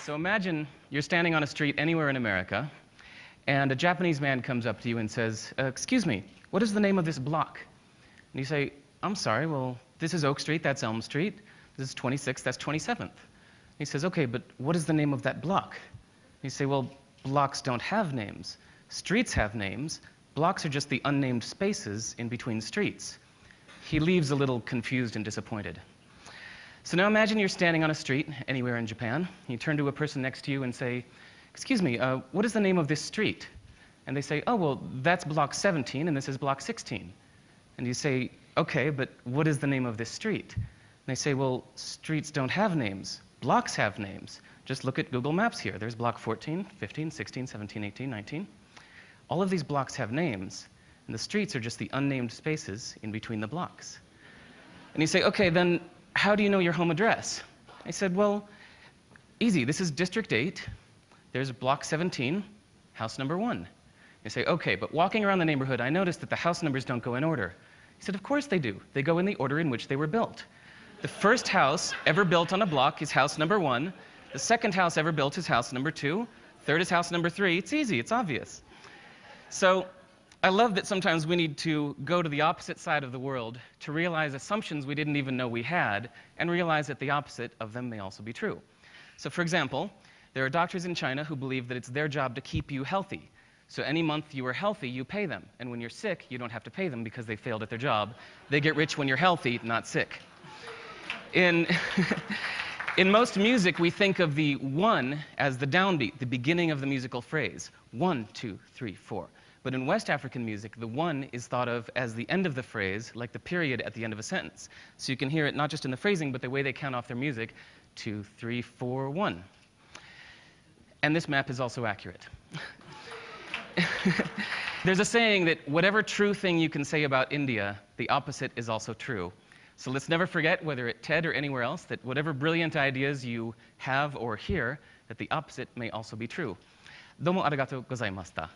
So imagine you're standing on a street anywhere in America, and a Japanese man comes up to you and says, excuse me, what is the name of this block? And you say, I'm sorry, well, this is Oak Street, that's Elm Street. This is 26th, that's 27th. He says, okay, but what is the name of that block? You say, well, blocks don't have names. Streets have names. Blocks are just the unnamed spaces in between streets. He leaves a little confused and disappointed. So now imagine you're standing on a street anywhere in Japan. You turn to a person next to you and say, excuse me, what is the name of this street? And they say, oh, well, that's block 17 and this is block 16. And you say, okay, but what is the name of this street? And they say, well, streets don't have names. Blocks have names. Just look at Google Maps here. There's block 14, 15, 16, 17, 18, 19. All of these blocks have names, and the streets are just the unnamed spaces in between the blocks. And you say, okay, then how do you know your home address? I said, well, easy. This is District 8. There's block 17, house number 1. You say, okay, but walking around the neighborhood, I noticed that the house numbers don't go in order. He said, of course they do. They go in the order in which they were built. The first house ever built on a block is house number 1. The second house ever built is house number 2. Third is house number 3. It's easy. It's obvious. So I love that sometimes we need to go to the opposite side of the world to realize assumptions we didn't even know we had, and realize that the opposite of them may also be true. So for example, there are doctors in China who believe that it's their job to keep you healthy. So any month you are healthy, you pay them. And when you're sick, you don't have to pay them because they failed at their job. They get rich when you're healthy, not sick. In most music, we think of the 1 as the downbeat, the beginning of the musical phrase. 1, 2, 3, 4. But in West African music, the 1 is thought of as the end of the phrase, like the period at the end of a sentence. So you can hear it not just in the phrasing, but the way they count off their music. 2, 3, 4, 1. And this map is also accurate. There's a saying that whatever true thing you can say about India, the opposite is also true. So let's never forget, whether at TED or anywhere else, that whatever brilliant ideas you have or hear, that the opposite may also be true. どうもありがとうございました。